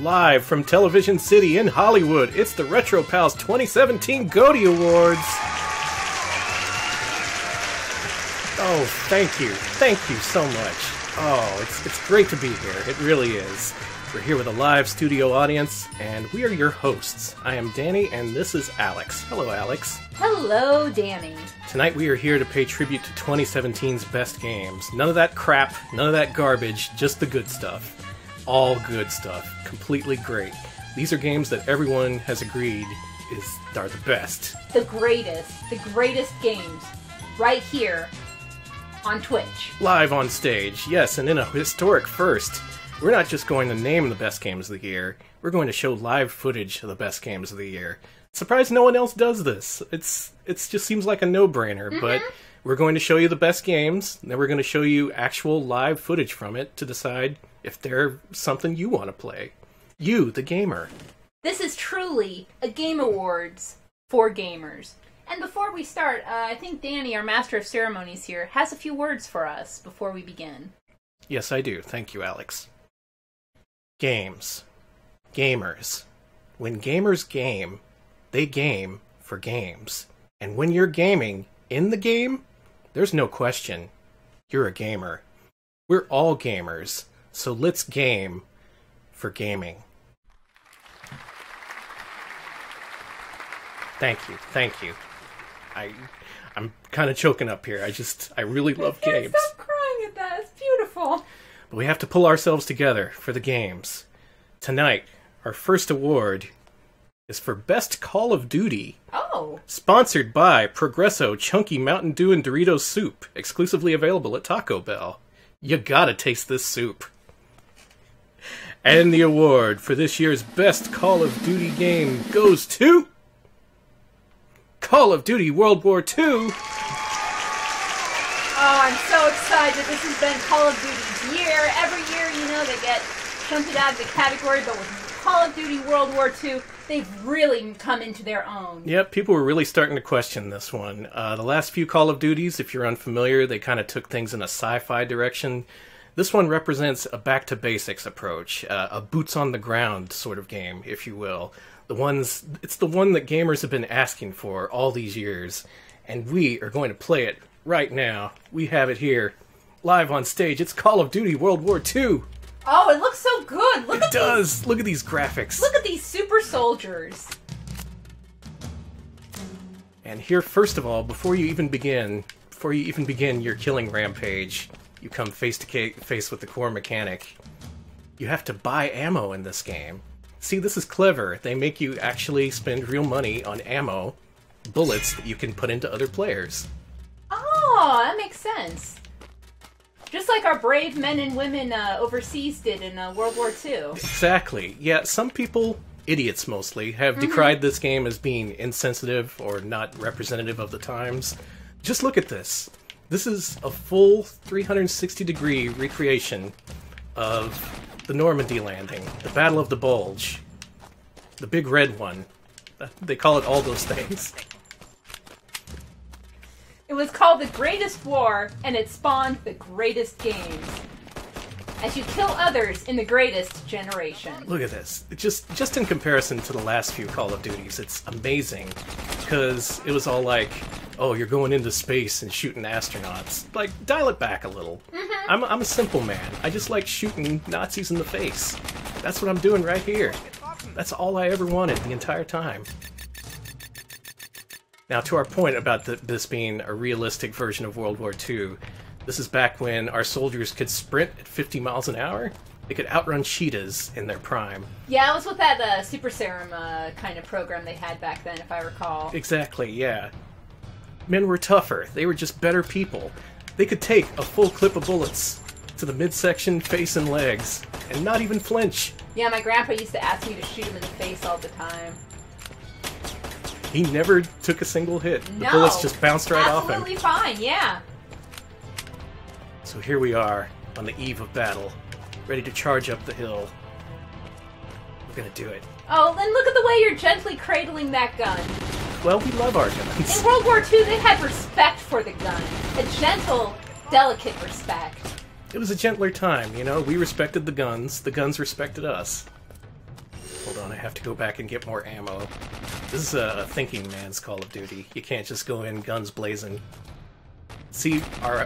live from Television City in Hollywood. It's the Retro Pals 2017 GOTY Awards. Oh, thank you. Thank you so much. Oh, it's great to be here. It really is. We're here with a live studio audience, and we are your hosts. I am Danny, and this is Alex. Hello, Alex. Hello, Danny. Tonight we are here to pay tribute to 2017's best games. None of that crap, none of that garbage, just the good stuff. All good stuff. Completely great. These are games that everyone has agreed are the best. The greatest games. Right here on Twitch. Live on stage, yes, and in a historic first. We're not just going to name the best games of the year, we're going to show live footage of the best games of the year. Surprised no one else does this. It just seems like a no-brainer, but we're going to show you the best games, and then we're going to show you actual live footage from it to decide if they're something you want to play. You, the gamer. This is truly a Game Awards for gamers. And before we start, I think Danny, our Master of Ceremonies here, has a few words for us before we begin. Yes, I do. Thank you, Alex. Games. Gamers. When gamers game, they game for games. And when you're gaming in the game, there's no question. You're a gamer. We're all gamers, so let's game for gaming. Thank you. I'm kind of choking up here. I really love games. Stop crying at that. It's beautiful. But we have to pull ourselves together for the games. Tonight, our first award is for Best Call of Duty. Oh. Sponsored by Progresso Chunky Mountain Dew and Doritos Soup, exclusively available at Taco Bell. You gotta taste this soup. And the award for this year's Best Call of Duty game goes to Call of Duty World War II. Oh, I'm so excited. This has been Call of Duty's year. Every year, they get shunted out of the category, but with Call of Duty World War II, they've really come into their own. Yep, people were really starting to question this one. The last few Call of Duties, if you're unfamiliar, they kind of took things in a sci-fi direction. This one represents a back-to-basics approach, a boots-on-the-ground sort of game, if you will. It's the one that gamers have been asking for all these years, and we are going to play it right now. We have it here, live on stage. It's Call of Duty World War II. Oh, it looks so good. It does. Look at these graphics. Look at these super soldiers. And here, first of all, before you even begin your killing rampage, you come face to face with the core mechanic. You have to buy ammo in this game. See, this is clever. They make you actually spend real money on ammo, bullets that you can put into other players. Oh, that makes sense. Just like our brave men and women overseas did in World War II. Exactly. Yeah, some people, idiots mostly, have decried this game as being insensitive or not representative of the times. Just look at this. This is a full 360-degree recreation of the Normandy landing, the Battle of the Bulge, the big red one. They call it all those things. It was called The Greatest War, and it spawned the greatest games. As you kill others in the greatest generation. Look at this. Just in comparison to the last few Call of Duties, it's amazing. Because it was all like, oh, you're going into space and shooting astronauts. Like, dial it back a little. I'm a simple man. I just like shooting Nazis in the face. That's what I'm doing right here. That's all I ever wanted the entire time. Now, to our point about this being a realistic version of World War II, this is back when our soldiers could sprint at 50 miles an hour. They could outrun cheetahs in their prime. Yeah, it was with that Super Serum kind of program they had back then, if I recall. Exactly, yeah. Men were tougher. They were just better people. They could take a full clip of bullets to the midsection, face, and legs, and not even flinch. Yeah, my grandpa used to ask me to shoot him in the face all the time. He never took a single hit. The bullets just bounced right off him. Absolutely fine, yeah. So here we are, on the eve of battle, ready to charge up the hill. We're gonna do it. Oh, then look at the way you're gently cradling that gun. Well, we love our guns. In World War II, they had respect for the gun. A gentle, delicate respect. It was a gentler time, you know? We respected the guns respected us. Hold on, I have to go back and get more ammo. This is a thinking man's Call of Duty. You can't just go in guns blazing. See,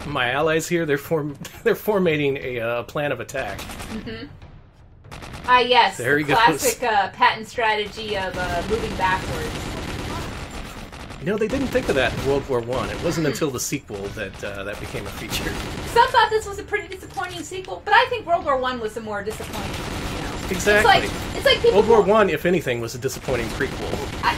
my allies here, they're formating a plan of attack. Mm-hmm. Yes, there he classic goes. patent strategy of moving backwards. You know, they didn't think of that in World War I. It wasn't until the sequel that that became a feature. Some thought this was a pretty disappointing sequel, but I think World War I was the more disappointing, you know. Exactly. It's like people World War I, if anything, was a disappointing prequel.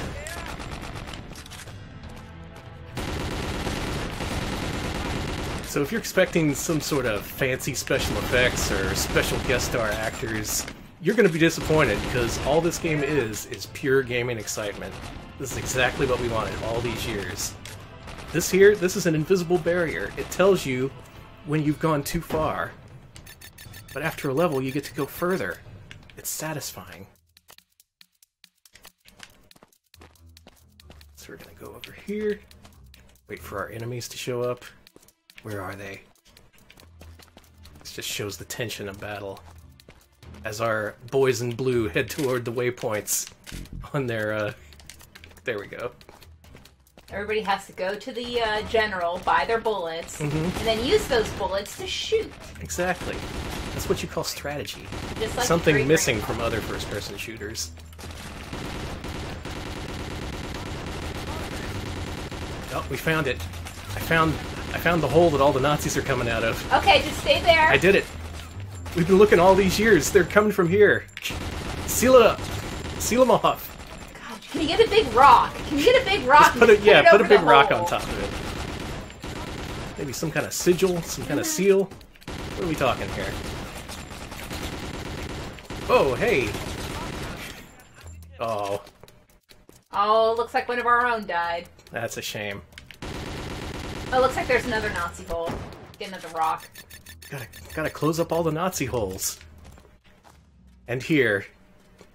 So if you're expecting some sort of fancy special effects or special guest star actors, you're going to be disappointed, because all this game is pure gaming excitement. This is exactly what we wanted all these years. This is an invisible barrier. It tells you when you've gone too far. But after a level, you get to go further. It's satisfying. So we're going to go over here. Wait for our enemies to show up. Where are they? This just shows the tension of battle as our boys in blue head toward the waypoints on their, there we go. Everybody has to go to the general, buy their bullets, Mm-hmm. and then use those bullets to shoot. Exactly. That's what you call strategy. Just like Something missing from other first-person shooters. Oh, we found it. I found the hole that all the Nazis are coming out of. Okay, just stay there. I did it. We've been looking all these years. They're coming from here. Seal it up. Seal them off. God, can you get a big rock? Can you get a big rock? Put a big rock hole? on top of it. Maybe some kind of sigil, some kind of seal. What are we talking here? Oh, hey. Oh, Oh, looks like one of our own died. that's a shame. Oh, looks like there's another Nazi hole. Get another rock. Gotta close up all the Nazi holes. And here,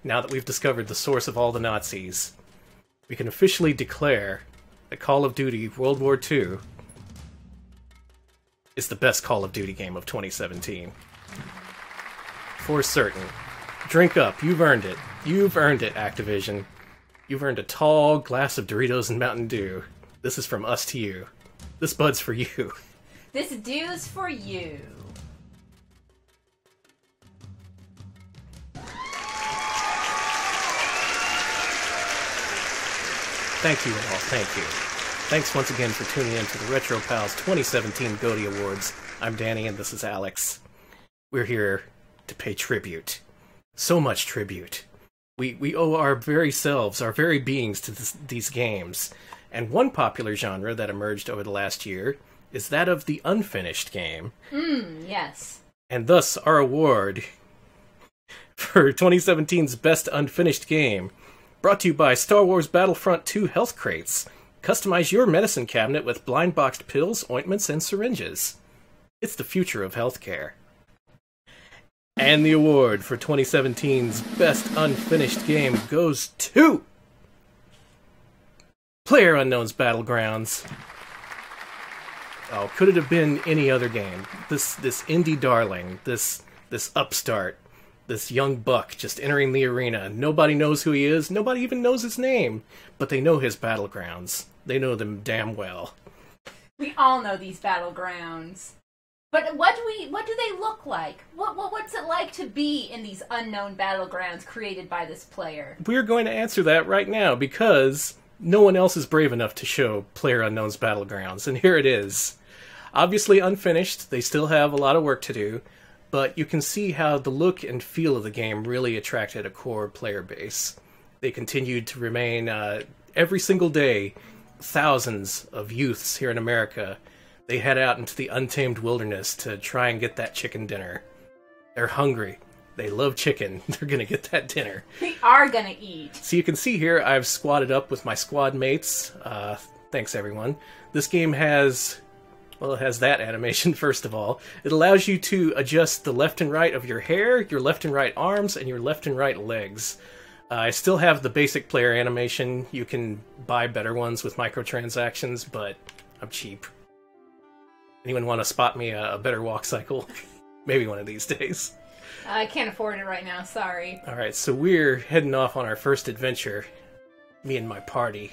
now that we've discovered the source of all the Nazis, we can officially declare that Call of Duty World War II is the best Call of Duty game of 2017. For certain. Drink up. You've earned it. You've earned it, Activision. You've earned a tall glass of Doritos and Mountain Dew. This is from us to you. This bud's for you. This dew's for you. Thank you all. Thank you. Thanks once again for tuning in to the Retro Pals 2017 GOTY Awards. I'm Danny and this is Alex. We're here to pay tribute. So much tribute. We owe our very selves, our very beings to these games. And one popular genre that emerged over the last year is that of the unfinished game. Yes. And thus, our award for 2017's Best Unfinished Game, brought to you by Star Wars Battlefront 2 Health Crates. Customize your medicine cabinet with blind-boxed pills, ointments, and syringes. It's the future of healthcare. And the award for 2017's Best Unfinished Game goes to PlayerUnknown's Battlegrounds. Oh, could it have been any other game? This indie darling, this upstart, this young buck just entering the arena. Nobody knows who he is. Nobody even knows his name. But they know his battlegrounds. They know them damn well. We all know these battlegrounds. But what do they look like? What's it like to be in these unknown battlegrounds created by this player? We're going to answer that right now because no one else is brave enough to show PlayerUnknown's Battlegrounds, and here it is. Obviously unfinished, they still have a lot of work to do, but you can see how the look and feel of the game really attracted a core player base. They continued to remain, every single day, thousands of youths here in America, they head out into the untamed wilderness to try and get that chicken dinner. They're hungry. They love chicken. They're gonna get that dinner. We are gonna eat. So you can see here, I've squatted up with my squad mates. Thanks, everyone. This game has... well, it has that animation, first of all. It allows you to adjust the left and right of your hair, your left and right arms, and your left and right legs. I still have the basic player animation. You can buy better ones with microtransactions, but I'm cheap. Anyone want to spot me a better walk cycle? Maybe one of these days. I can't afford it right now, sorry. Alright, so we're heading off on our first adventure. Me and my party,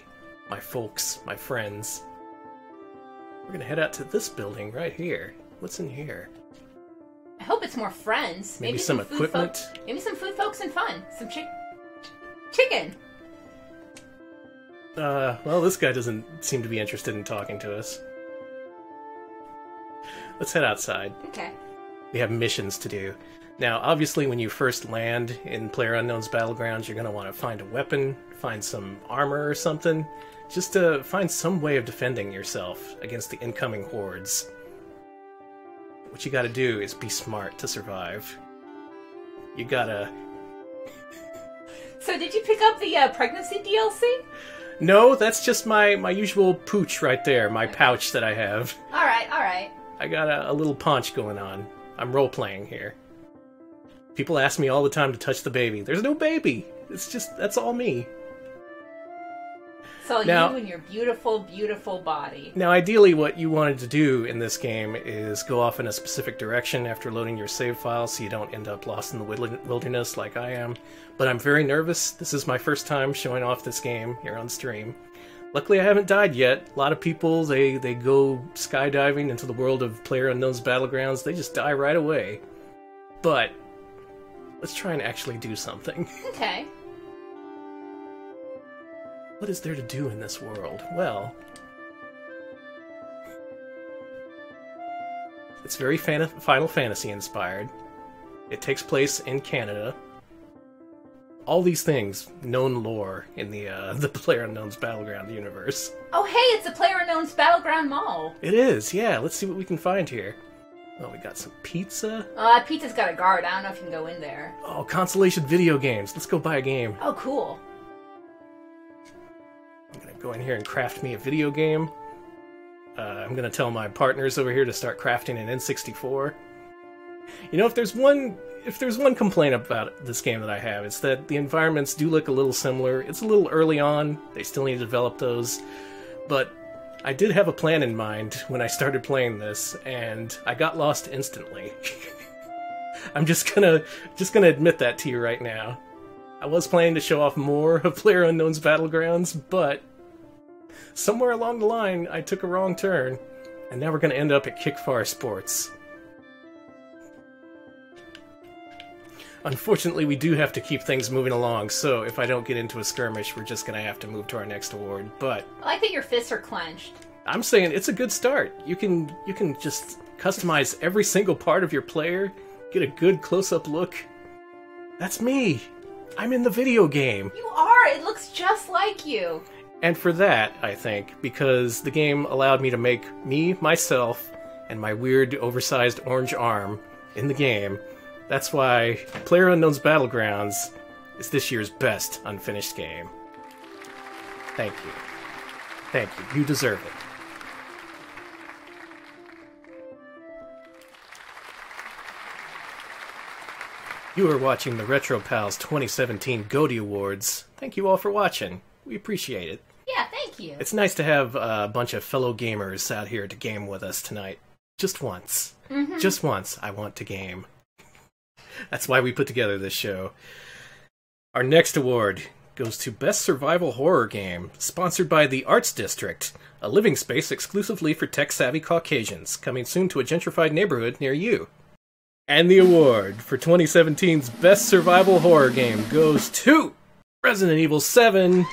my folks, my friends. We're gonna head out to this building right here. What's in here? I hope it's more friends. Maybe some equipment? Maybe some food, folks, and fun. Some chicken. Well, this guy doesn't seem to be interested in talking to us. Let's head outside. Okay. We have missions to do. Now, obviously, when you first land in PlayerUnknown's Battlegrounds, you're going to want to find a weapon, find some armor or something, just to find some way of defending yourself against the incoming hordes. What you gotta do is be smart to survive. You gotta... So did you pick up the pregnancy DLC? No, that's just my usual pooch right there, my pouch that I have. Alright. I got a little paunch going on. I'm role-playing here. People ask me all the time to touch the baby. There's no baby! It's just, that's all me. So now, you and your beautiful, beautiful body. Now, ideally, what you wanted to do in this game is go off in a specific direction after loading your save file so you don't end up lost in the wilderness like I am. But I'm very nervous. This is my first time showing off this game here on stream. Luckily, I haven't died yet. A lot of people, they go skydiving into the world of PlayerUnknown's Battlegrounds. They just die right away. But let's try and actually do something. Okay. What is there to do in this world? Well, it's very Final Fantasy inspired. It takes place in Canada. All these things, known lore in the PlayerUnknown's Battleground universe. Oh hey, it's the PlayerUnknown's Battleground Mall. It is, yeah. Let's see what we can find here. Oh, we got some pizza. Pizza's got a guard. I don't know if you can go in there. Oh, consolation video games. Let's go buy a game. Oh, cool. I'm gonna go in here and craft me a video game. I'm gonna tell my partners over here to start crafting an N64. You know, if there's one complaint about this game that I have, it's that the environments do look a little similar. It's a little early on. They still need to develop those. But I did have a plan in mind when I started playing this, and I got lost instantly. I'm just gonna admit that to you right now. I was planning to show off more of PlayerUnknown's Battlegrounds, but somewhere along the line, I took a wrong turn, and now we're going to end up at Kickfire Sports. Unfortunately, we do have to keep things moving along, so if I don't get into a skirmish, we're just going to have to move to our next award, but... I like that your fists are clenched. I'm saying it's a good start. You can just customize every single part of your player, get a good close-up look. That's me! I'm in the video game. You are! It looks just like you. And for that, I think, because the game allowed me to make me, myself, and my weird, oversized orange arm in the game, that's why PlayerUnknown's Battlegrounds is this year's best unfinished game. Thank you. Thank you. You deserve it. You are watching the Retro Pals 2017 GOTY Awards. Thank you all for watching. We appreciate it. Yeah, thank you. It's nice to have a bunch of fellow gamers out here to game with us tonight. Just once. Mm-hmm. Just once, I want to game. That's why we put together this show. Our next award goes to Best Survival Horror Game, sponsored by the Arts District, a living space exclusively for tech-savvy Caucasians, coming soon to a gentrified neighborhood near you. And the award for 2017's Best Survival Horror Game goes to Resident Evil 7.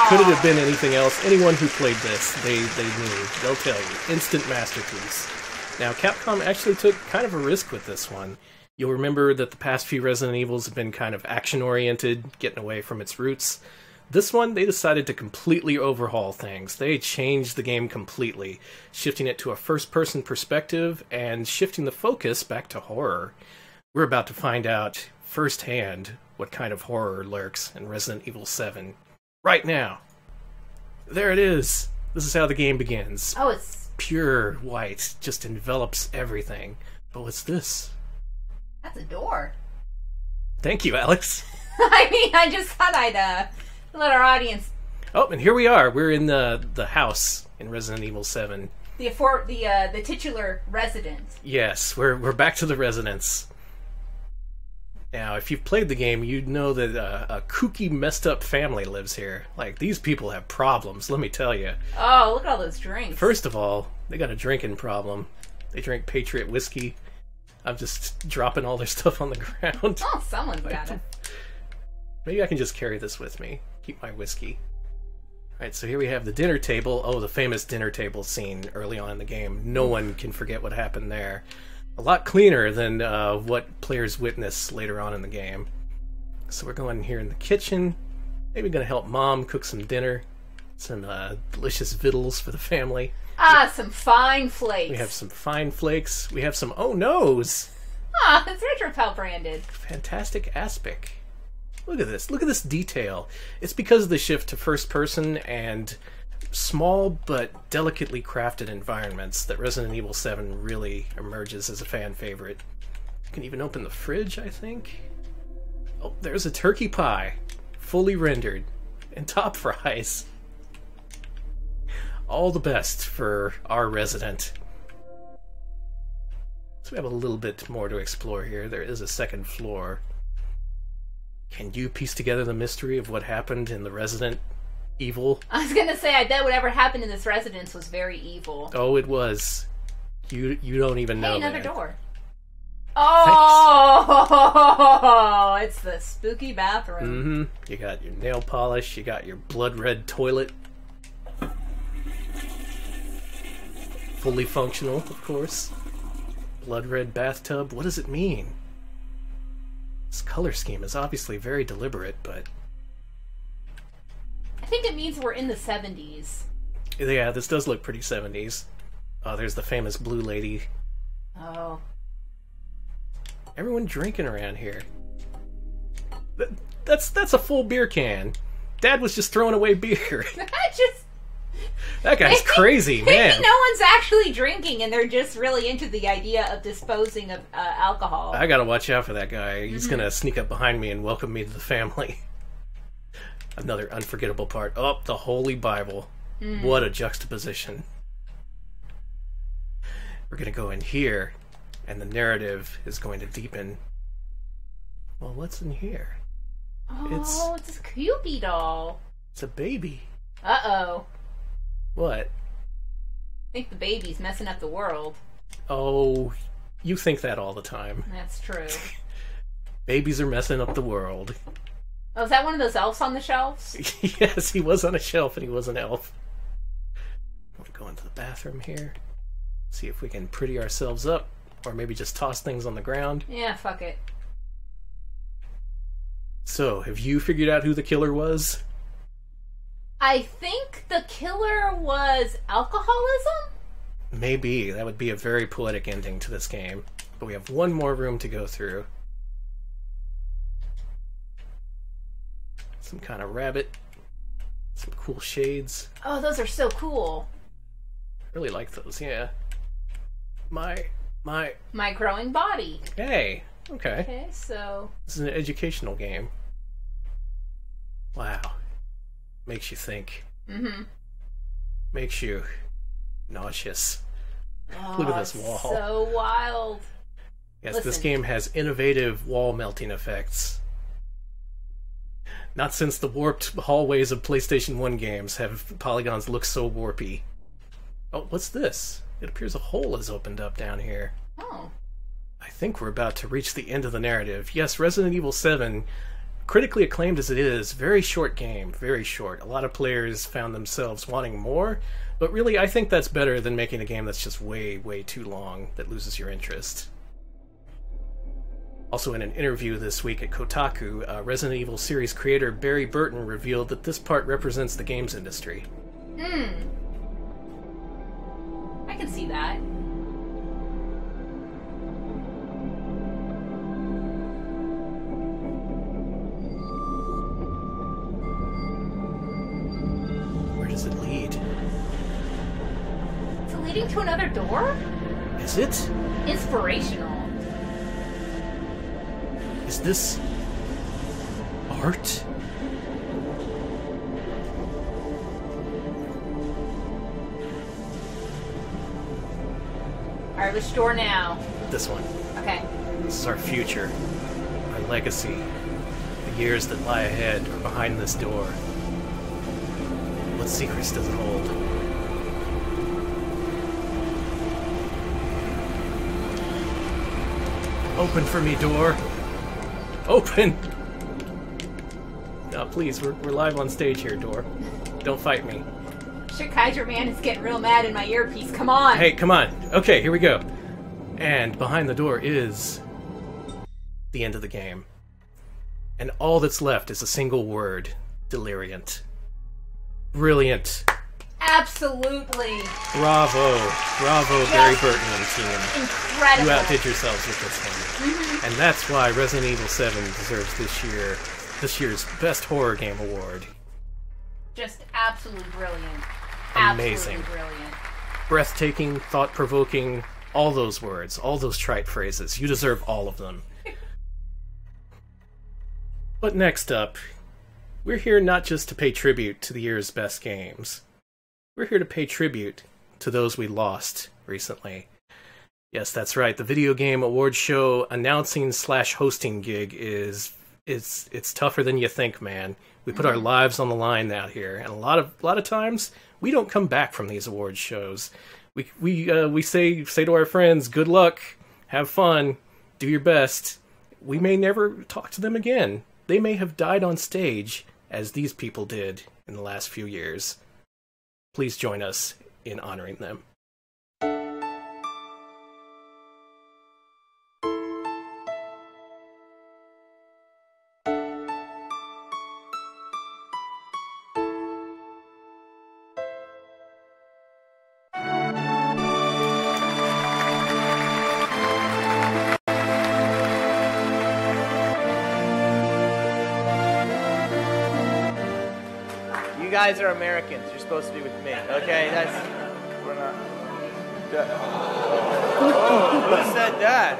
Could it have been anything else? Anyone who played this, they knew. They'll tell you. Instant masterpiece. Now, Capcom actually took kind of a risk with this one. You'll remember that the past few Resident Evils have been kind of action-oriented, getting away from its roots. This one, they decided to completely overhaul things. They changed the game completely, shifting it to a first-person perspective and shifting the focus back to horror. We're about to find out firsthand what kind of horror lurks in Resident Evil 7 right now. There it is. This is how the game begins. Oh, it's pure white, just envelops everything. But what's this? That's a door. Thank you, Alex. I mean, I just thought I'd let our audience... Oh, and here we are. We're in the house in Resident Evil 7. the titular resident. Yes, we're back to the residents. Now, if you've played the game, you'd know that a kooky, messed up family lives here. Like, these people have problems, let me tell you. Oh, look at all those drinks. First of all, they got a drinking problem. They drink Patriot whiskey. I'm just dropping all their stuff on the ground. Oh, someone's got it. Maybe I can just carry this with me. Keep my whiskey. Alright, so here we have the dinner table. Oh, the famous dinner table scene early on in the game. No one can forget what happened there. A lot cleaner than what players witness later on in the game. So we're going here in the kitchen. Maybe going to help Mom cook some dinner. Some delicious victuals for the family. Ah, some fine flakes. We have some fine flakes. We have some oh-no's. Ah, it's Retropel branded. Fantastic aspic. Look at this. Look at this detail. It's because of the shift to first person and small but delicately crafted environments that Resident Evil 7 really emerges as a fan favorite. You can even open the fridge, I think. Oh, there's a turkey pie. Fully rendered. And top fries. All the best for our resident. So we have a little bit more to explore here. There is a second floor. Can you piece together the mystery of what happened in the Resident Evil? I was gonna say, I bet whatever happened in this residence was very evil. Oh, it was. You don't even know. Hey, another man. door. Oh, it's the spooky bathroom. Mm-hmm. You got your nail polish. You got your blood red toilet. Fully functional, of course. Blood red bathtub. What does it mean? This color scheme is obviously very deliberate, but... I think it means we're in the 70s. Yeah, this does look pretty 70s. Oh, there's the famous blue lady. Oh. Everyone drinking around here. That's a full beer can. Dad was just throwing away beer. That guy's crazy, man. Maybe no one's actually drinking, and they're just really into the idea of disposing of alcohol. I gotta watch out for that guy. He's gonna sneak up behind me and welcome me to the family. Another unforgettable part. Oh, the Holy Bible. What a juxtaposition. We're gonna go in here, and the narrative is going to deepen. Well, what's in here? Oh, it's a Cupid doll. It's a baby. Uh-oh. What? I think the baby's messing up the world. Oh, you think that all the time. That's true. Babies are messing up the world. Oh, is that one of those elves on the shelves? Yes, he was on a shelf and he was an elf. We'll go into the bathroom here. See if we can pretty ourselves up. Or maybe just toss things on the ground. Yeah, fuck it. So, have you figured out who the killer was? I think the killer was alcoholism? Maybe. That would be a very poetic ending to this game. But we have one more room to go through. Some kind of rabbit. Some cool shades. Oh, those are so cool. Really like those, yeah. My growing body. Hey, okay. Okay, so... This is an educational game. Wow. Makes you think. Mm-hmm. Makes you nauseous. Oh, Look at this wall. So wild. Yes, Listen. This game has innovative wall melting effects. Not since the warped hallways of PlayStation 1 games have polygons looked so warpy. Oh, what's this? It appears a hole has opened up down here. Oh. I think we're about to reach the end of the narrative. Yes, Resident Evil 7, critically acclaimed as it is, very short game, very short. A lot of players found themselves wanting more, but really I think that's better than making a game that's just way, way too long, that loses your interest. Also in an interview this week at Kotaku, Resident Evil series creator Barry Burton revealed that this part represents the games industry. I can see that. Where does it lead? Is it leading to another door? Is it? Inspirational. Is this... art? Alright, which door now? This one. Okay. This is our future. Our legacy. The years that lie ahead are behind this door. What secrets does it hold? Open for me, door. Open! No, please, we're live on stage here, door. Don't fight me. Hydro Man is getting real mad in my earpiece. Come on! Hey, come on. Okay, here we go. And behind the door is the end of the game. And all that's left is a single word. Deliriant. Brilliant. Absolutely. Bravo. Bravo, Barry Burton and team. Incredible. You outdid yourselves with this one. Mm-hmm. And that's why Resident Evil 7 deserves this year's Best Horror Game Award. Just absolutely brilliant. Amazing. Absolutely brilliant. Breathtaking, thought-provoking, all those words, all those trite phrases. You deserve all of them. But next up, we're here not just to pay tribute to the year's best games. We're here to pay tribute to those we lost recently. Yes, that's right. The Video Game Awards show announcing/hosting gig it's tougher than you think, man. We put our lives on the line out here, and a lot of times we don't come back from these awards shows. We say to our friends, good luck, have fun, do your best. We may never talk to them again. They may have died on stage, as these people did in the last few years. Please join us in honoring them. You guys are Americans. You're supposed to be with me. Okay, we're not. Oh, who said that?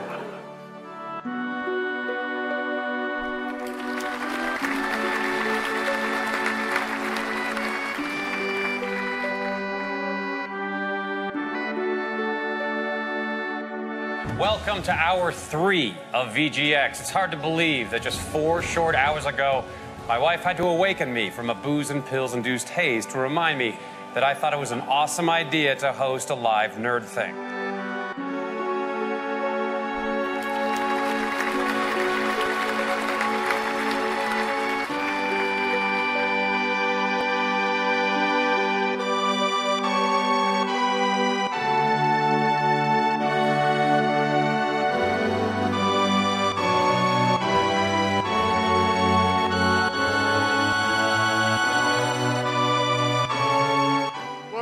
Welcome to hour 3 of VGX. It's hard to believe that just 4 short hours ago, my wife had to awaken me from a booze and pills-induced haze to remind me that I thought it was an awesome idea to host a live nerd thing.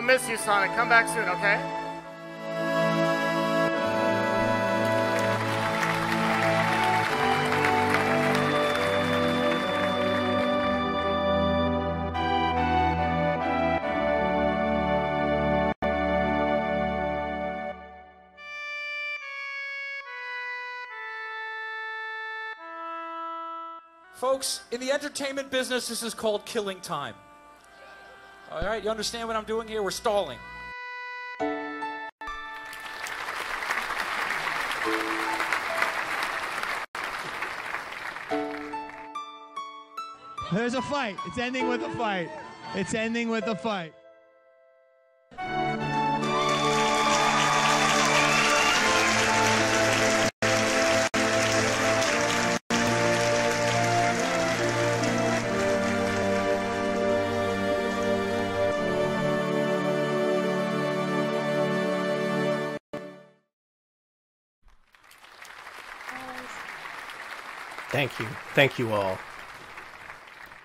Miss you, Sonic. Come back soon, okay? Folks, in the entertainment business, this is called killing time. All right, you understand what I'm doing here? We're stalling. There's a fight. It's ending with a fight. It's ending with a fight. Thank you all.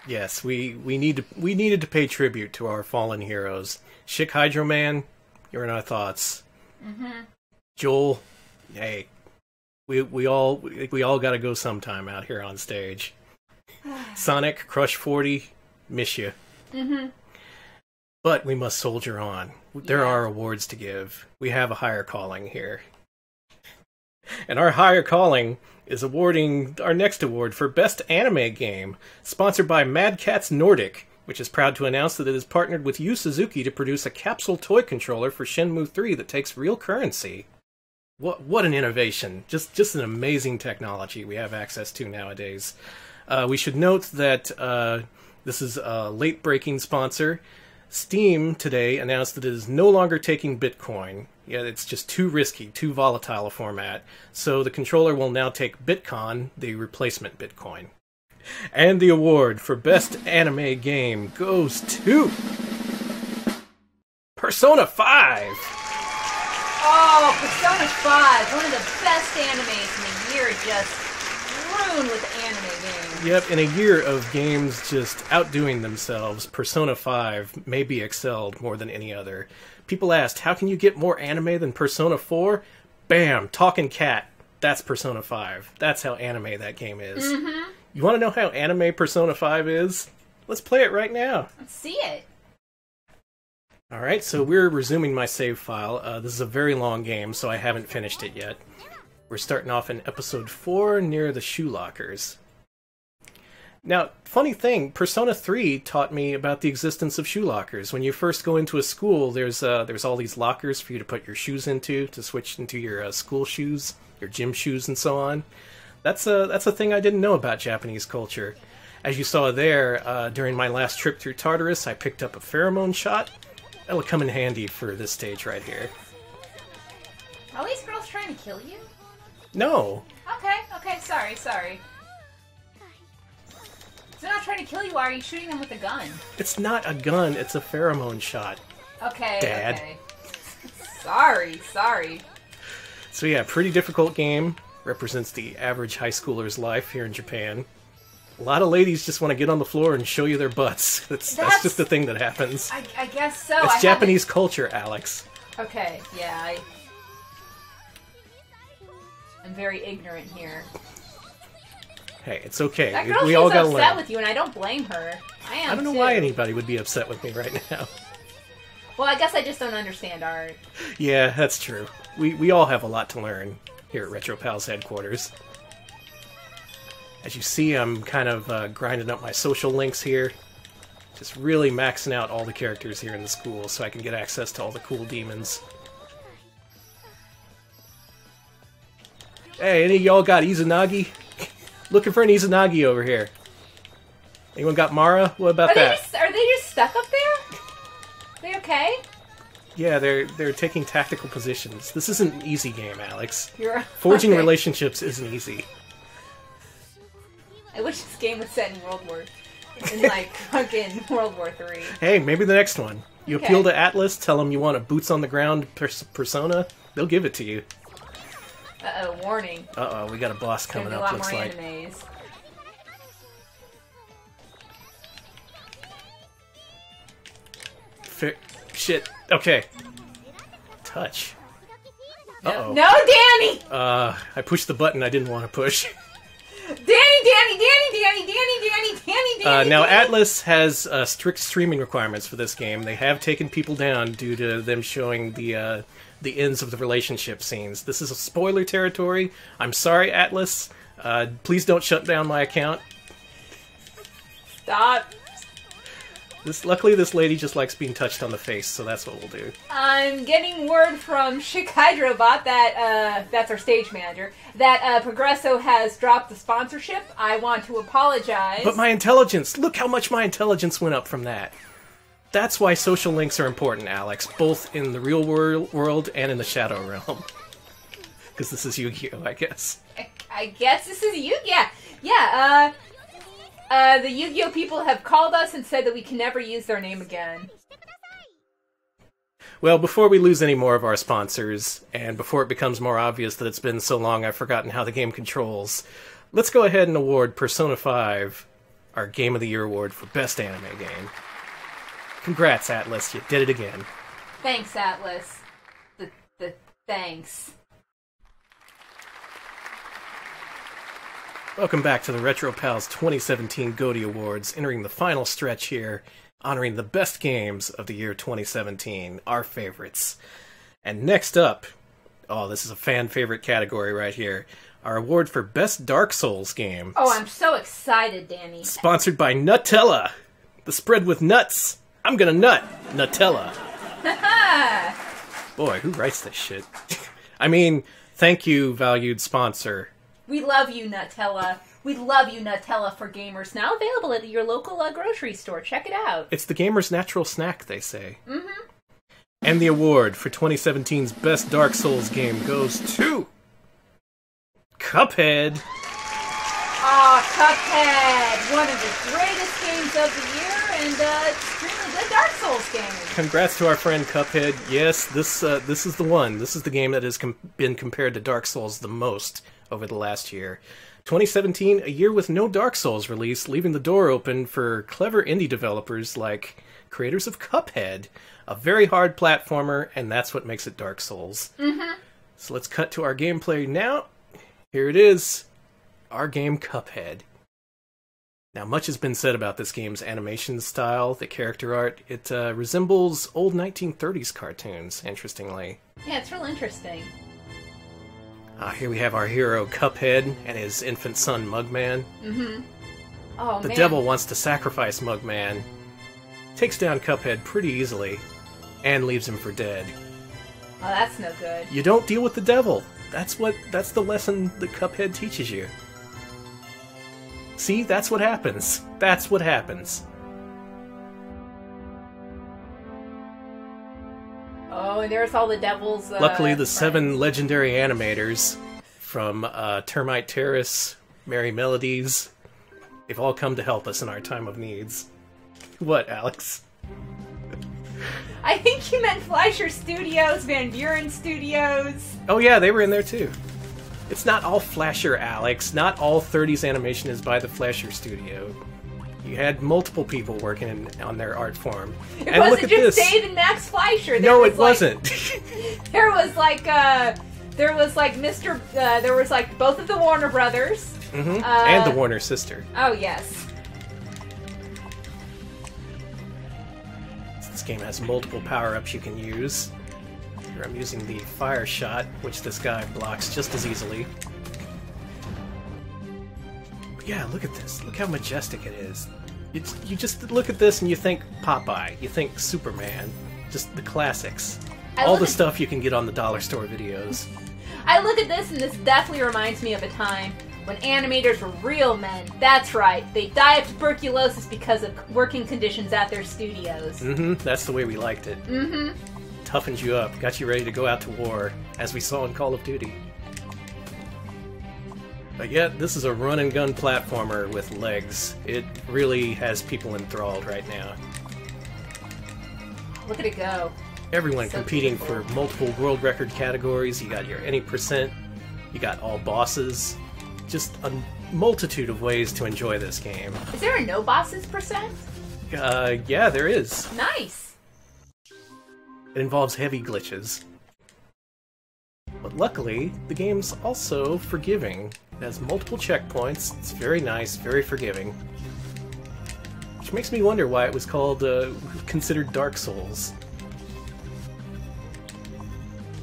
Yes, we needed to pay tribute to our fallen heroes. Hydro Man, you're in our thoughts. Mm-hmm. Joel, hey, we all got to go sometime out here on stage. Sonic, Crush 40, miss you. Mm-hmm. But we must soldier on. There are awards to give. We have a higher calling here. And our higher calling is awarding our next award for Best Anime Game, sponsored by Mad Catz Nordic, which is proud to announce that it has partnered with Yu Suzuki to produce a capsule toy controller for Shenmue 3 that takes real currency. What an innovation. Just an amazing technology we have access to nowadays. We should note that this is a late-breaking sponsor. Steam today announced that it is no longer taking Bitcoin. Yeah, it's just too risky, too volatile a format. So the controller will now take Bitcon, the replacement Bitcoin. And the award for Best Anime Game goes to Persona 5! Oh, Persona 5, one of the best animes in the year, just ruined with anime games. Yep, in a year of games just outdoing themselves, Persona 5 may be excelled more than any other. People asked, how can you get more anime than Persona 4? Bam! Talking Cat. That's Persona 5. That's how anime that game is. Mm-hmm. You want to know how anime Persona 5 is? Let's play it right now. Let's see it. Alright, so we're resuming my save file. This is a very long game, so I haven't finished it yet. We're starting off in episode 4 near the shoe lockers. Now, funny thing, Persona 3 taught me about the existence of shoe lockers. When you first go into a school, there's all these lockers for you to put your shoes into, to switch into your school shoes, your gym shoes, and so on. That's a thing I didn't know about Japanese culture. As you saw there, during my last trip through Tartarus, I picked up a pheromone shot. That'll come in handy for this stage right here. Are these girls trying to kill you? No. Okay, sorry. If they're not trying to kill you, why are you shooting them with a gun? It's not a gun, it's a pheromone shot. Okay, Dad. okay. Sorry. So yeah, pretty difficult game. Represents the average high schooler's life here in Japan. A lot of ladies just want to get on the floor and show you their butts. That's just the thing that happens. I guess so. It's Japanese culture, Alex. Okay, yeah, I'm very ignorant here. Hey, it's okay. That girl we all seems gotta upset learn. with you, and I don't blame her. I don't know why anybody would be upset with me right now. Well, I guess I just don't understand art. Yeah, that's true. We all have a lot to learn here at Retro Pals headquarters. As you see, I'm kind of grinding up my social links here. Just really maxing out all the characters here in the school so I can get access to all the cool demons. Hey, any of y'all got Izanagi? Looking for an Izanagi over here. Anyone got Mara? What about that? Are they just stuck up there? They okay? Yeah, they're taking tactical positions. This isn't an easy game, Alex. okay. Forging relationships isn't easy. I wish this game was set in fucking World War III. Hey, maybe the next one. You Okay. appeal to Atlas, tell them you want a boots on the ground persona, they'll give it to you. Uh-oh, warning. Uh-oh, we got a boss There's coming a up, lot looks more like. animes. Shit. Okay. Touch. Uh-oh. No, Danny! I pushed the button I didn't want to push. Danny! Now, Atlas has strict streaming requirements for this game. They have taken people down due to them showing the ends of the relationship scenes. This is a spoiler territory. I'm sorry, Atlas. Please don't shut down my account. Stop. Luckily, this lady just likes being touched on the face, so that's what we'll do. I'm getting word from Shikydrobot that, that's our stage manager, that Progresso has dropped the sponsorship. I want to apologize. But my intelligence! Look how much my intelligence went up from that. That's why social links are important, Alex, both in the real world and in the Shadow Realm. Because this is Yu-Gi-Oh, I guess. I guess this is Yu-Gi-Oh! Yeah, the Yu-Gi-Oh people have called us and said that we can never use their name again. Well, before we lose any more of our sponsors, and before it becomes more obvious that it's been so long I've forgotten how the game controls, let's go ahead and award Persona 5 our Game of the Year award for Best Anime Game. Congrats, Atlas, you did it again. Thanks, Atlas. The thanks. Welcome back to the Retro Pals 2017 GOTY Awards, entering the final stretch here, honoring the best games of the year 2017, our favorites. And next up, oh, this is a fan favorite category right here, our award for Best Dark Souls Game. Oh, I'm so excited, Danny. Sponsored by Nutella, the spread with nuts. I'm gonna nut Nutella. Boy, who writes this shit? I mean, Thank you, valued sponsor. We love you, Nutella. We love you, Nutella for Gamers. Now available at your local grocery store. Check it out. It's the gamer's natural snack, they say. Mm-hmm. And the award for 2017's Best Dark Souls game goes to... Cuphead. Aw, Cuphead! One of the greatest games of the year, and extremely good Dark Souls game. Congrats to our friend Cuphead. Yes, this is the one. This is the game that has been compared to Dark Souls the most over the last year. 2017, a year with no Dark Souls release, leaving the door open for clever indie developers like creators of Cuphead, a very hard platformer, and that's what makes it Dark Souls. Mm-hmm. So let's cut to our gameplay now. Here it is, our game Cuphead. Now, much has been said about this game's animation style, the character art. It resembles old 1930s cartoons, interestingly. Yeah, it's real interesting. Here we have our hero Cuphead and his infant son Mugman. Mm-hmm. Oh, the man. devil wants to sacrifice Mugman, takes down Cuphead pretty easily, and leaves him for dead. Oh, that's no good. You don't deal with the devil. That's the lesson that Cuphead teaches you. See, that's what happens. That's what happens. Oh, and there's all the devil's... Luckily, the friends. 7 legendary animators from Termite Terrace, Merry Melodies, they've all come to help us in our time of needs. What, Alex? I think you meant Fleischer Studios, Van Buren Studios. Oh yeah, they were in there too. It's not all Fleischer, Alex. Not all 30s animation is by the Fleischer Studio. You had multiple people working on their art form. It And wasn't look at just this. Dave and Max Fleischer. No, it wasn't. There was like there was like both of the Warner Brothers. Mm-hmm. And the Warner sister. Oh yes. This game has multiple power-ups you can use. Here I'm using the fire shot, which this guy blocks just as easily. But yeah, look at this. Look how majestic it is. You just look at this and you think Popeye. You think Superman. Just the classics. All the stuff you can get on the dollar store videos. I look at this and this definitely reminds me of a time when animators were real men. That's right. They die of tuberculosis because of working conditions at their studios. Mm-hmm. That's the way we liked it. Mm-hmm. Toughened you up, got you ready to go out to war, as we saw in Call of Duty. But yet, this is a run-and-gun platformer with legs. It really has people enthralled right now. Look at it go. Everyone So competing beautiful. for multiple world record categories. You got your any percent, you got all bosses. Just a multitude of ways to enjoy this game. Is there a no bosses percent? Yeah, there is. Nice. It involves heavy glitches. But luckily, the game's also forgiving. It has multiple checkpoints. It's very nice, very forgiving. Which makes me wonder why it was called, considered Dark Souls.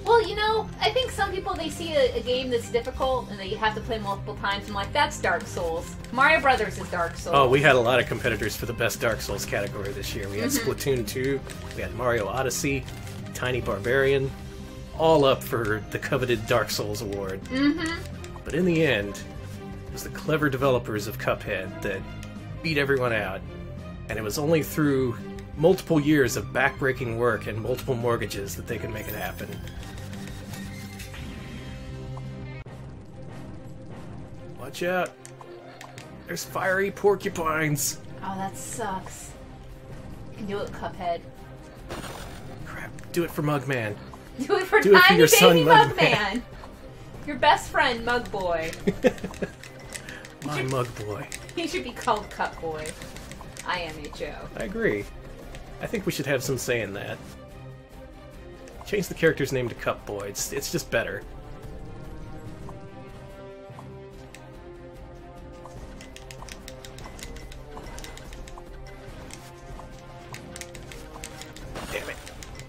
Well, you know, I think some people, they see a game that's difficult and that you have to play multiple times and like, that's Dark Souls. Mario Brothers is Dark Souls. Oh, we had a lot of competitors for the best Dark Souls category this year. We had Splatoon 2, we had Mario Odyssey, Tiny Barbarian, all up for the coveted Dark Souls award. Mm-hmm. But in the end, it was the clever developers of Cuphead that beat everyone out. And it was only through multiple years of backbreaking work and multiple mortgages that they could make it happen. Watch out. There's fiery porcupines. Oh, that sucks. You can do it, Cuphead. Crap. Do it for Mugman. Do it for Do it for tiny your son, baby Mugman. Mugman. Your best friend, Mug Boy. My Mug Boy. He should be called Cup Boy. IMHO. I agree. I think we should have some say in that. Change the character's name to Cup Boy. It's just better. Damn it.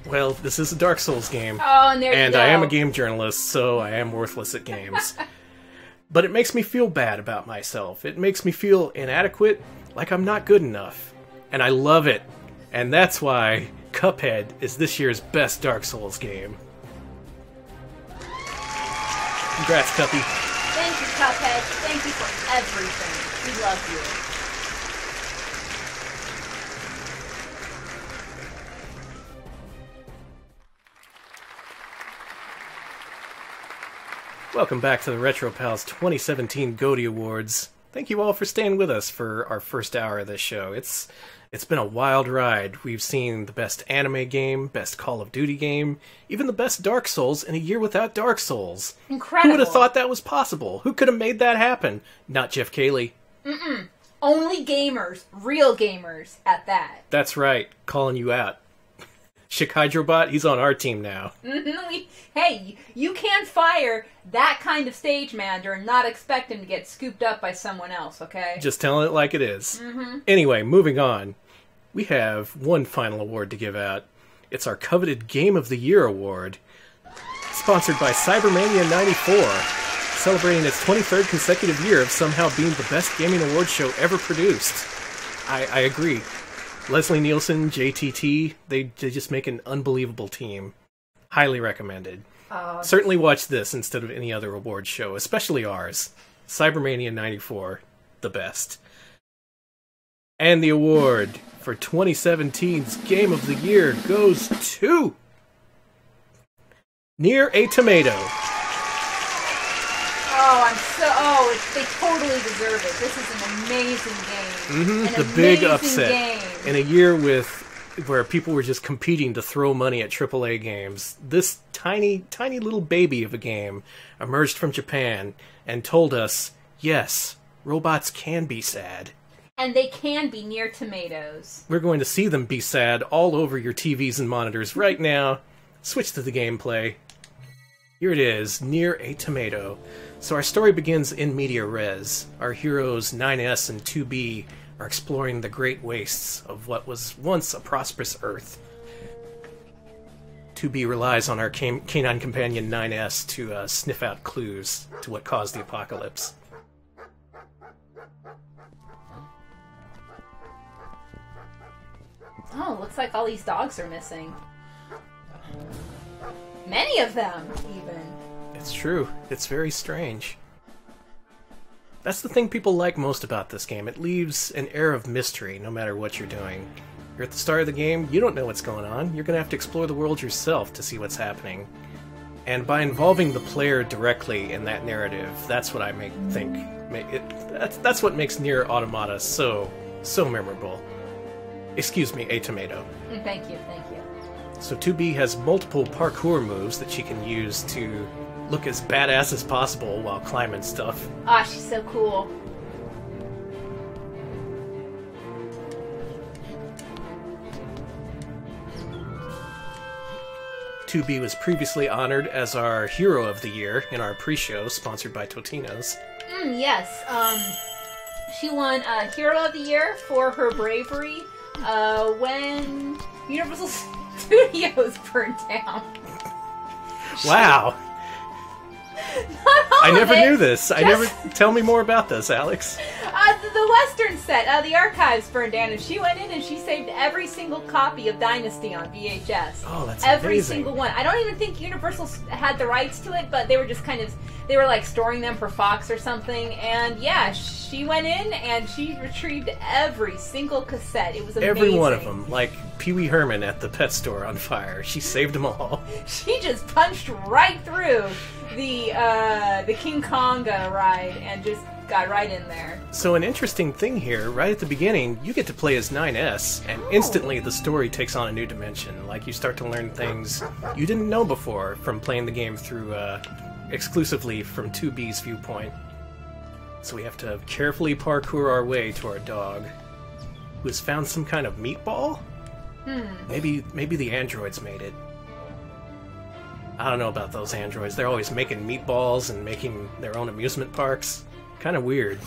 Well, this is a Dark Souls game. Oh, and there you And go. I am a game journalist, so I am worthless at games. But it makes me feel bad about myself. It makes me feel inadequate, like I'm not good enough. And I love it. And that's why Cuphead is this year's best Dark Souls game. Congrats, Cuppy. Thank you, Cuphead. Thank you for everything. We love you. Welcome back to the Retro Pals 2017 GOTY Awards. Thank you all for staying with us for our first hour of this show. It's been a wild ride. We've seen the best anime game, best Call of Duty game, even the best Dark Souls in a year without Dark Souls. Incredible. Who would have thought that was possible? Who could have made that happen? Not Jeff Cayley. Only gamers, real gamers at that. That's right, calling you out. Schick Hydrobot, he's on our team now. Hey, you can't fire that kind of stage manager and not expect him to get scooped up by someone else, okay? Just telling it like it is. Anyway, moving on. We have one final award to give out. It's our coveted Game of the Year award. Sponsored by Cybermania 94. Celebrating its 23rd consecutive year of somehow being the best gaming award show ever produced. I agree. Leslie Nielsen, JTT, they just make an unbelievable team. Highly recommended. Certainly watch this instead of any other award show, especially ours. Cybermania 94, the best. And the award for 2017's Game of the Year goes to Nier a Tomato. They totally deserve it. This is an amazing game. The big upset. In a year where people were just competing to throw money at AAA games, this tiny little baby of a game emerged from Japan and told us, yes, robots can be sad. And they can be Nier tomatoes. We're going to see them be sad all over your TVs and monitors right now. Switch to the gameplay. Here it is, Nier a Tomato. So our story begins in media res. Our heroes 9S and 2B are exploring the great wastes of what was once a prosperous Earth. 2B relies on our canine companion 9S to sniff out clues to what caused the apocalypse. Oh, looks like all these dogs are missing. Many of them, even. It's true. It's very strange. That's the thing people like most about this game. It leaves an air of mystery no matter what you're doing. You're at the start of the game, you don't know what's going on. You're going to have to explore the world yourself to see what's happening. And by involving the player directly in that narrative, that's what I think. That's what makes Nier Automata so memorable. Excuse me, a tomato. Thank you. So 2B has multiple parkour moves that she can use to look as badass as possible while climbing stuff. Ah, she's so cool. "2B was previously honored as our Hero of the Year in our pre-show, sponsored by Totino's. Yes, she won Hero of the Year for her bravery when Universal Studios burned down. Wow. I never knew this. Tell me more about this, Alex. The Western set, the archives burned down, and she went in and she saved every single copy of Dynasty on VHS. Oh, that's every amazing. Single one. I don't even think Universal had the rights to it, but they were just they were like storing them for Fox or something. And yeah, she went in and she retrieved every single cassette. It was amazing. Every one of them, like Pee Wee Herman at the pet store on fire. She saved them all. She just punched right through the King Kong ride and just got right in there. So an interesting thing here, right at the beginning, you get to play as 9S, and instantly the story takes on a new dimension. Like, you start to learn things you didn't know before from playing the game through, exclusively from 2B's viewpoint. So we have to carefully parkour our way to our dog, who has found some kind of meatball? Maybe the androids made it. I don't know about those androids. They're always making meatballs and making their own amusement parks. Kind of weird.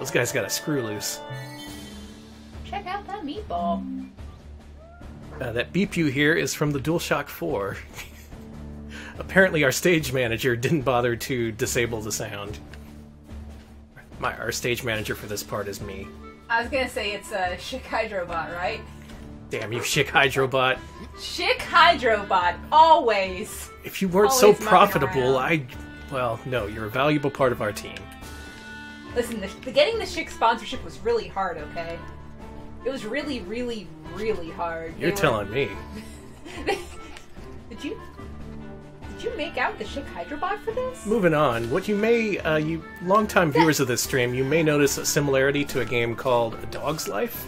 Those guys got a screw loose. Check out that meatball. That beep you hear is from the DualShock 4. Apparently our stage manager didn't bother to disable the sound. Our stage manager for this part is me. I was gonna say it's a Schick Hydrobot, right? Damn you, Schick Hydrobot. Schick Hydrobot, always. If you weren't Always so mucking profitable, around. Well, no, you're a valuable part of our team. Listen, getting the Schick sponsorship was really hard, okay? It was really, really, really hard. You're telling me. Did you make out the Schick Hydrobot for this? Moving on, what you may, you longtime viewers of this stream, you may notice a similarity to a game called A Dog's Life.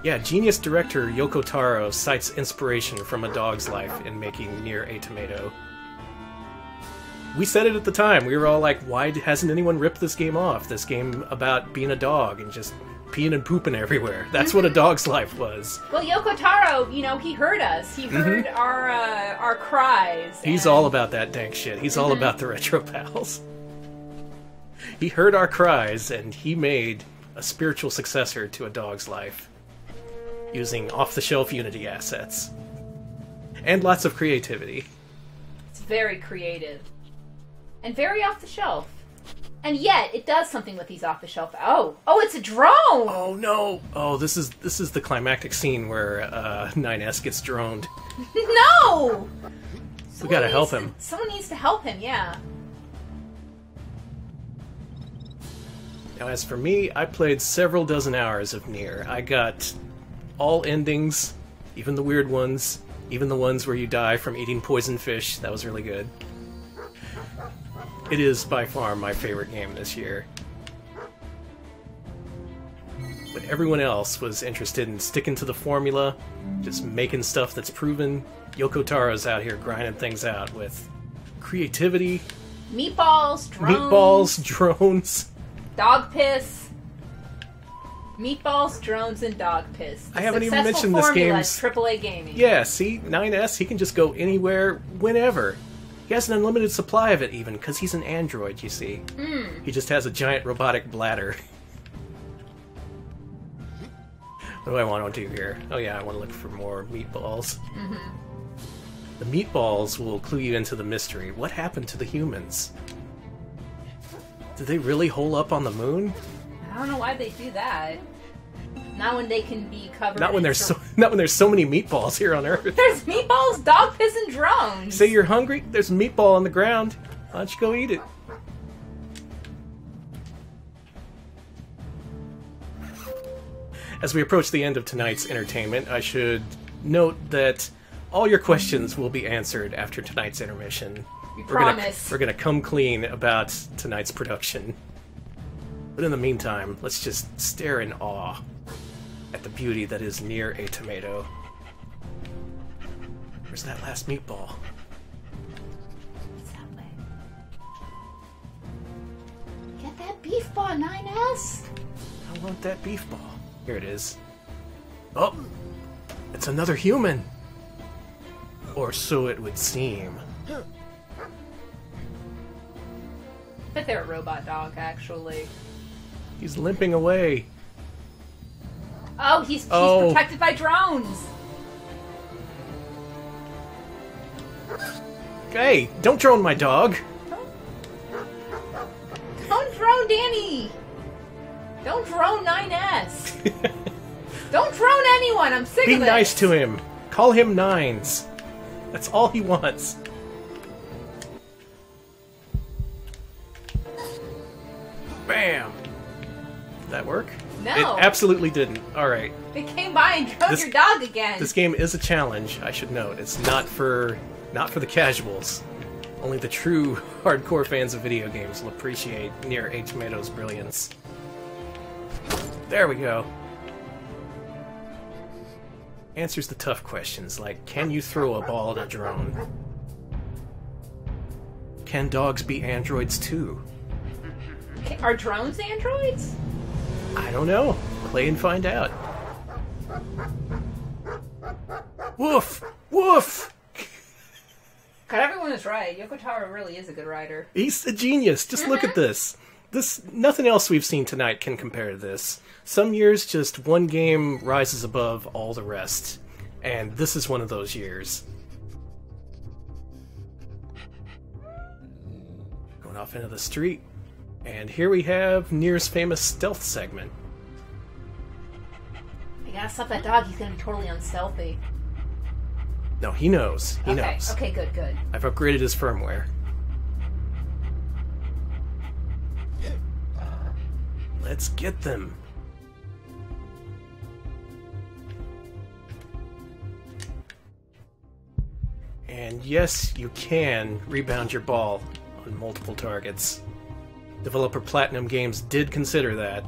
Yeah, genius director Yoko Taro cites inspiration from A Dog's Life in making Nier Automata. We said it at the time. We were all like, why hasn't anyone ripped this game off? This game about being a dog and just peeing and pooping everywhere. That's what A Dog's Life was. Well, Yoko Taro, you know, he heard us. He heard our cries. He's all about that dank shit. He's all about the Retro Pals. He heard our cries, and he made a spiritual successor to A Dog's Life, using off-the-shelf Unity assets. And lots of creativity. It's very creative. And very off-the-shelf. And yet, it does something with these off-the-shelf... Oh, it's a drone! Oh, no! Oh, this is the climactic scene where 9S gets droned. No! We gotta help him. Someone needs to help him, yeah. Now, as for me, I played several dozen hours of Nier. I got all endings, even the weird ones, even the ones where you die from eating poison fish. That was really good. It is by far my favorite game this year. But everyone else was interested in sticking to the formula, just making stuff that's proven. Yoko Taro's out here grinding things out with creativity. Meatballs, drones. Dog piss. Meatballs, drones, and dog piss. I haven't even mentioned this game's AAA gaming. Yeah, see, 9S, he can just go anywhere, whenever. He has an unlimited supply of it, even, because he's an android, you see. He just has a giant robotic bladder. What do I want to do here? Oh yeah, I want to look for more meatballs. The meatballs will clue you into the mystery. What happened to the humans? Did they really hole up on the moon? I don't know why they do that. Not when they can be covered. Not when there's so many meatballs here on Earth. There's meatballs, dog piss, and drones. Say you're hungry. There's a meatball on the ground. Why don't you go eat it? As we approach the end of tonight's entertainment, I should note that all your questions will be answered after tonight's intermission. We promise. We're gonna come clean about tonight's production. But in the meantime, let's just stare in awe at the beauty that is Nier Automata. Where's that last meatball? It's that way. Get that beef ball, 9S! I want that beef ball. Here it is. Oh! It's another human! Or so it would seem. But they're a robot dog, actually. He's limping away. Oh, he's protected by drones! Hey, don't drone my dog! Don't drone Danny! Don't drone 9S! Don't drone anyone, I'm sick of Be this! nice to him. Call him Nines. That's all he wants. Bam! Did that work? No. It absolutely didn't. Alright. They came by and drove your dog again! This game is a challenge, I should note. It's not for the casuals. Only the true hardcore fans of video games will appreciate Nier Automata's brilliance. There we go. Answers the tough questions like, can you throw a ball at a drone? Can dogs be androids too? Are drones androids? I don't know. Play and find out. Woof! Woof! God, everyone is right. Yoko Taro really is a good writer. He's a genius. Just look at this. Nothing else we've seen tonight can compare to this. Some years, just one game rises above all the rest. And this is one of those years. Going off into the street. And here we have Nier's famous stealth segment. You gotta stop that dog. He's gonna be totally unstealthy. No, he knows. He knows. Okay, good. I've upgraded his firmware. Let's get them. And yes, you can rebound your ball on multiple targets. Developer Platinum Games did consider that.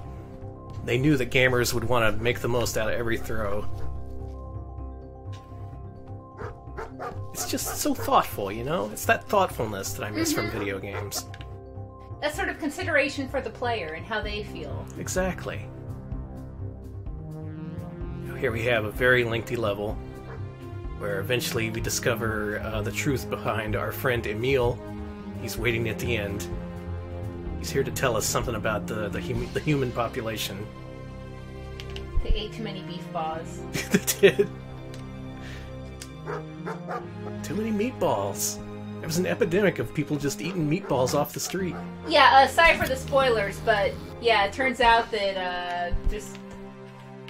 They knew that gamers would want to make the most out of every throw. It's just so thoughtful, you know? It's that thoughtfulness that I miss from video games. That sort of consideration for the player and how they feel. Exactly. Here we have a very lengthy level where eventually we discover the truth behind our friend Emil. He's waiting at the end. He's here to tell us something about the human population. They ate too many beef balls. They did. Too many meatballs. There was an epidemic of people just eating meatballs off the street. Yeah, sorry for the spoilers, but yeah, it turns out that just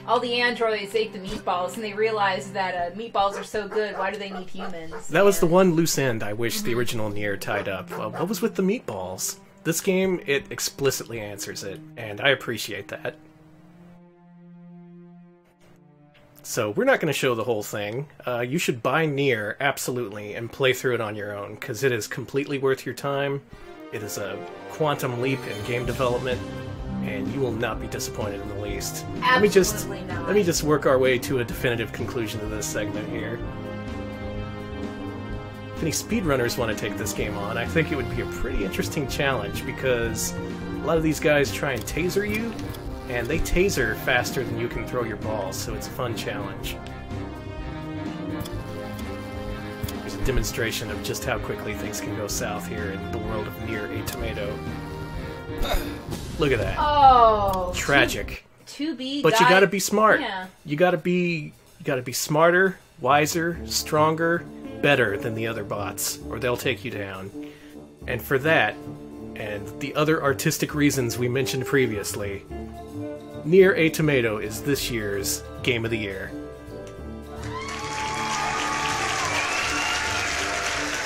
all the androids ate the meatballs, and they realized that meatballs are so good, why do they need humans? That was the one loose end I wish the original Nier tied up. What was with the meatballs? This game, it explicitly answers it, and I appreciate that. So, we're not going to show the whole thing. You should buy Nier, absolutely, and play through it on your own, because it is completely worth your time. It is a quantum leap in game development, and you will not be disappointed in the least. Absolutely not. Let me just work our way to a definitive conclusion to this segment here. If any speedrunners want to take this game on, I think it would be a pretty interesting challenge, because a lot of these guys try and taser you, and they taser faster than you can throw your balls, so it's a fun challenge. There's a demonstration of just how quickly things can go south here in the world of Nier Automata. Look at that. Oh, tragic. But you gotta be smart. Yeah. You gotta be smarter, wiser, stronger, better than the other bots, or they'll take you down. And for that, and the other artistic reasons we mentioned previously, Nier Automata is this year's Game of the Year.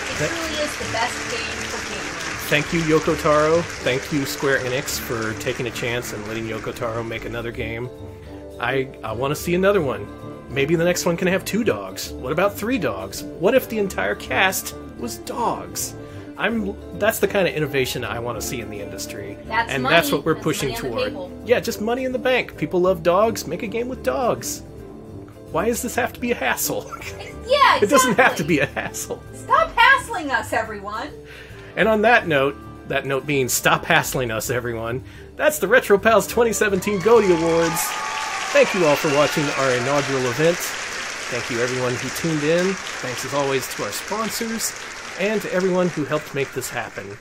It truly is the best game for gamers. Thank you, Yoko Taro. Thank you, Square Enix, for taking a chance and letting Yoko Taro make another game. I want to see another one. Maybe the next one can have 2 dogs. What about 3 dogs? What if the entire cast was dogs? That's the kind of innovation I want to see in the industry. That's what we're pushing toward. Yeah, just money in the bank. People love dogs. Make a game with dogs. Why does this have to be a hassle? Yeah, exactly. It doesn't have to be a hassle. Stop hassling us, everyone. And on that note being stop hassling us, everyone, that's the Retro Pals 2017 GOTY Awards. Thank you all for watching our inaugural event. Thank you everyone who tuned in. Thanks as always to our sponsors, and to everyone who helped make this happen.